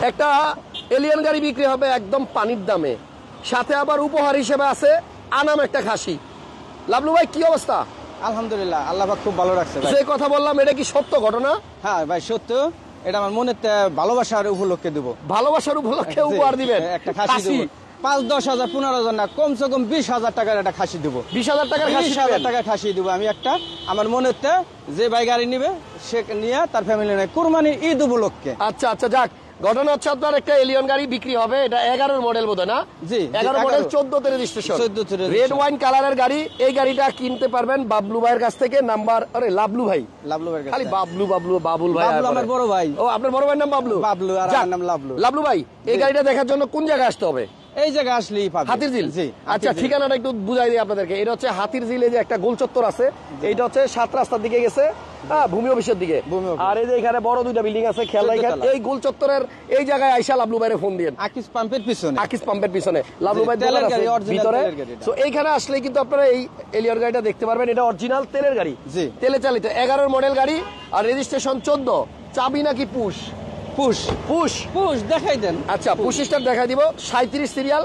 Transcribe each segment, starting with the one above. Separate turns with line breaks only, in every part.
একটা এলিয়ান গাড়ি বিক্রি হবে একদম পানির দামে, সাথে আবার উপহার হিসেবে আছে আনাম একটা খাসি। লাবলু ভাই কি অবস্থা?
আলহামদুলিল্লাহ, আল্লাহ পাক খুব ভালো রাখছে ভাই।
যে কথা বললাম এটা কি সত্য ঘটনা?
হ্যাঁ ভাই সত্য, এটা আমার মনে ভালোবাসার উপলক্ষে দেবো।
ভালোবাসার উপলক্ষে উপহার দিবেন
একটা খাসি দেবো। 5-10,000 15,000 না, কমসে কম 20,000 টাকার একটা খাসি দেবো।
20,000 টাকার খাসি?
20,000 টাকার খাসি দেবো আমি একটা। আমার মনে যে ভাই গাড়ি নিবে সে নিয়ে তার ফ্যামিলি নেয় কুরবানির ঈদ উপলক্ষে।
আচ্ছা আচ্ছা, যাক, ঘটনা হচ্ছে আপনার একটা এলিয়ন গাড়ি বিক্রি হবে, এটা 11 মডেল বোধ না?
জি,
11 মডেল, 14 রেজিস্ট্রেশন, রেড ওয়াইন কালারের গাড়ি। এই গাড়িটা কিনতে পারবেন বাবলু ভাইয়ের কাছ থেকে। নাম্বার, আরে লাবলু ভাই,
লাবলু ভাই,
খালি বাবলু বাবলু, বাবুল ভাই
আমার বড় ভাই।
ও, আপনার বড় ভাইয়ের নাম বাবলু?
বাবলু, আর আমার নাম লাবলু।
লাবলু ভাই, এই গাড়িটা দেখার জন্য কোন জায়গায় আসতে হবে?
এই জায়গায় আসলেই পাবেন।
হাতিরঝিল?
জি।
আচ্ছা, ঠিকানাটা একটু বুঝাই দিই আপনাদেরকে। এটা হচ্ছে হাতিরঝিলে যে একটা গোল চত্বর আছে, এইটা হচ্ছে 7 রাস্তার দিকে গেছে, ভূমি অফিসের দিকে। আর এই যে এখানে বড় 2টা বিল্ডিং আছে, খেয়াল রাখেন। এই গোল চত্বরের এই জায়গায় আইসা লাবলু ভাইয়ের ফোন দিয়েন।
আকিস পাম্পের পিছনে,
আকিস পাম্পের পিছনে লাবলু ভাই ভিতরে। তো এইখানে আসলে কিন্তু আপনারা এই এলিয়ন গাড়িটা দেখতে পারবেন। এটা অরিজিনাল তেলের গাড়ি, তেলে চালিত, 11 মডেল গাড়ি, আর রেজিস্ট্রেশন 14। চাবি নাকি পুশ? পুশ পুশ
পুশ দেখাই দেন।
আচ্ছা, পুশ স্টার দেখাই দিব। 37 সিরিয়াল।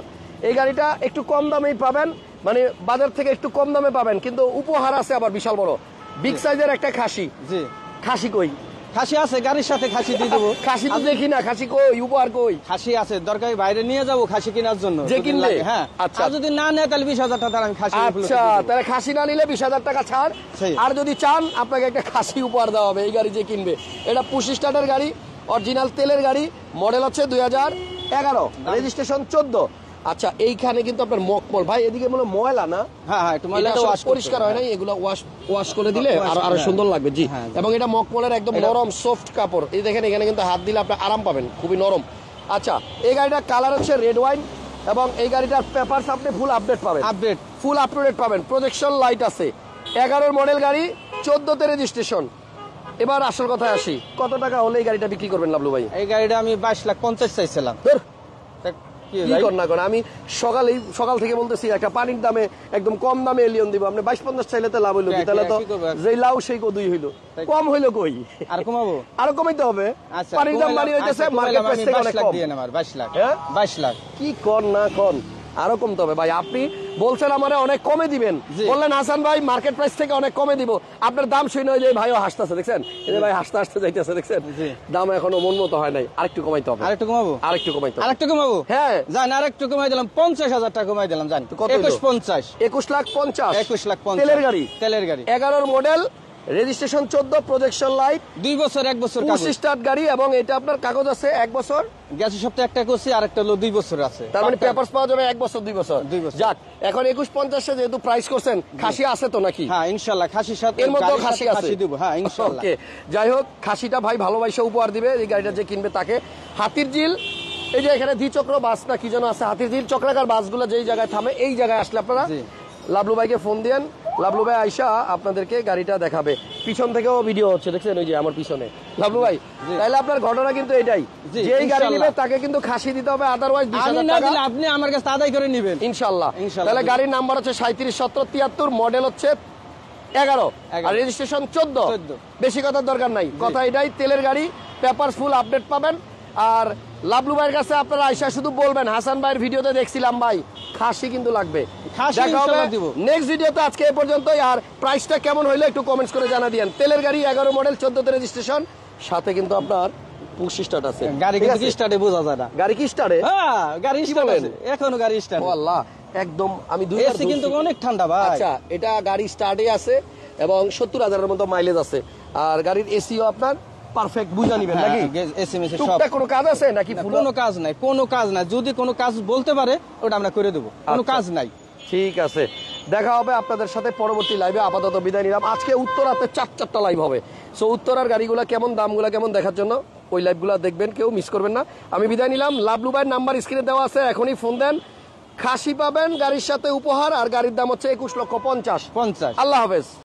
এই গাড়িটা একটু কম দামেই পাবেন, মানে বাজার থেকে একটু কম দামে পাবেন, কিন্তু উপহার আছে আবার বিশাল বড় বিগ সাইজের একটা খাসি।
জি।
খাসি কই?
খাসি আছে, গাড়ির সাথে খাসি দিয়ে দেবো।
খাসি তো দেখি না, খাসি কই? উপহার কই?
খাসি আছে, দরকারি বাইরে নিয়ে যাবো খাসি কেনার জন্য।
যে কিনলে?
হ্যাঁ।
আচ্ছা,
যদি না নেয় তাহলে 20,000 টাকা আমি খাসি।
আচ্ছা, তাহলে খাসি না নিলে 20,000 টাকা ছাড়। আর যদি চান আপনাকে একটা খাসি উপহার দেওয়া হবে এই গাড়ি যে কিনবে। এটা পুশ স্টার্টের গাড়ি, অরিজিনাল তেলের গাড়ি, মডেল হচ্ছে 2011, রেজিস্ট্রেশন 14। আচ্ছা, এইখানে কিন্তু আপনার মকমল ভাই, এদিকে মনে ময়লা না?
হ্যাঁ হ্যাঁ, একটু ময়লা
পরিষ্কার হয় নাই, এগুলো ওয়াশ করে দিলে আরো সুন্দর লাগবে। জি। এবং এটা মকমলের একদম নরম সফট কাপড়। এই দেখেন, এখানে কিন্তু হাত দিলে আপনি আরাম পাবেন, খুবই নরম। আচ্ছা, এই গাড়িটার কালার হচ্ছে রেড ওয়াইন, এবং এই গাড়িটার পেপারস আপনি ফুল আপডেট পাবেন, ফুল আপডেট পাবেন। প্রজেকশন লাইট আছে। 11 মডেল গাড়ি, 14 রেজিস্ট্রেশন। এবার আসল কথায় আসি, কত টাকা হলে এই গাড়িটা বিক্রি করবেন লাবলু ভাই?
এই গাড়িটা আমি 22,50,000 চাইছিলাম।
আমি সকাল থেকে বলতেছি একটা পানির দামে একদম কম দামে এলিয়ন দিব, আপনি 22-50 চাইলে তো লাভ হইলো কি? তাহলে তো যেই লাউ সেই কদুই হইলো, কম হইলো কই? আর কমাবো? আরো কমাইতে হবে। পানির দাম বাড়ি হইতেছে, মার্কেট প্রাইস থেকে অনেক কম। 22 লাখ কি কর না কর, আরো কমতে হবে ভাই। আপনি বলছেন আমারে অনেক কমে দিবেন, বললেন হাসান ভাই মার্কেট প্রাইস থেকে অনেক কমে দিব, আপনার দাম শুনে ওই যে ভাইও হাসতেছে, দেখছেন? এই যে ভাই হাসতে হাসতে যাইতেছে, দেখছেন? দাম এখনো মন মতো হয় নাই, আরেকটু কমাইতে হবে। আরেকটু কমাবো? আরেকটু কমাইতে হবে। আরেকটু কমাবো? হ্যাঁ, জান, আরেকটু কমাই দিলাম, 50,000 টাকা কমাই দিলাম। জান, 21,50,000। 21,50,000। 21,50,000 তেলের গাড়ি, তেলের গাড়ি, 11 মডেল, রেজিস্ট্রেশন 14, প্রজেকশন লাইট, 2 বছর 1 বছর পুশ স্টার্ট গাড়ি, এবং এটা আপনার কাগজ আছে 1 বছর। গেছে সপ্তাহে একটা করছি, আরেকটা হলো 2 বছর আছে। তার মানে পেপারস পাওয়া যাবে 1 বছর 2 বছর। যাক, এখন 21,50 যেহেতু প্রাইস করছেন, খাসি আছে তো নাকি? হ্যাঁ ইনশাআল্লাহ, খাসির সাথে এর মধ্যে খাসি আছে, দেব। হ্যাঁ ইনশাআল্লাহ। ওকে, যাই হোক, খাসিটা ভাই ভালোবাসা উপহার দিবে এই গাড়িটা যে কিনবে তাকে। হাতিরঝিল, এই যে এখানে দ্বিচক্র বাস না কি যেন আছে, হাতিরঝিল চক্রাকার বাসগুলো যেই জায়গায় থামে, এই জায়গায় আসলে আপনারা লাবলু ভাইকে ফোন দেন। লাবলু ভাই আইসা আপনাদেরকে গাড়িটা দেখাবে। পিছন থেকেও ভিডিও হচ্ছে, দেখছেন ওই যে আমার পিছনে। লাবলু ভাই, তাহলে আপনার ঘটনা কিন্তু এটাই, যেই গাড়ি নিবে তাকে কিন্তু খাসি দিতে হবে, আদারওয়াইজ 20,000 টাকা আপনি আমার কাছে আদায় করে নেবেন ইনশাআল্লাহ। তাহলে গাড়ির নাম্বার হচ্ছে 377073, মডেল হচ্ছে 11, আর রেজিস্ট্রেশন 14। বেশি কথার দরকার নাই, কথা এটাই, তেলের গাড়ি, পেপারস ফুল আপডেট পাবেন। আর লাবলু ভাইয়ের কাছে আপনারা আইসা শুধু বলবেন হাসান ভাইয়ের ভিডিওতে দেখছিলাম ভাই খাসি কিন্তু লাগবে। নেক্সট ভিডিওতে আজকে এ পর্যন্তই। আর প্রাইসটা কেমন হইলো একটু কমেন্টস করে জানা দিয়েন। তেলের গাড়ি, 11 মডেল, 14 রেজিস্ট্রেশন, সাথে কিন্তু আপনার পুশ স্টার্ট আছে। গাড়ি কি স্টার্টে বোঝা যায় না? গাড়ি কি স্টার্টে? হ্যাঁ, গাড়ি স্টার্ট আছে, এখনো গাড়ি স্টার্ট। ও আল্লাহ, একদম আমি এসি কিন্তু অনেক ঠান্ডা ভাই। আচ্ছা, এটা গাড়ি স্টার্টে আছে এবং 70,000 এর মতো মাইলেজ আছে, আর গাড়ির এসিও আপনার পারফেক্ট বুঝা নিবেন নাকি? এসএমএস সব কোনো কাজ আছে নাকি? কোনো কাজ নাই, কোনো কাজ নাই। যদি কোনো কাজ বলতে পারে ওটা আমরা করে দেব, কোনো কাজ নাই। ঠিক আছে, দেখা হবে আপনাদের সাথে পরবর্তী লাইভে। আপাতত বিদায় নিলাম। আজকে উত্তরাতে 4টা লাইভ হবে। সো উত্তরার গাড়িগুলা কেমন, দামগুলা কেমন দেখার জন্য ওই লাইভগুলো দেখবেন, কেউ মিস করবেন না। আমি বিদায় নিলাম। লাবলু ভাইয়ের নাম্বার স্ক্রিনে দেওয়া আছে, এখনই ফোন দেন। খাসি পাবেন গাড়ির সাথে উপহার, আর গাড়ির দাম হচ্ছে 21,50,000। আল্লাহ হাফেজ।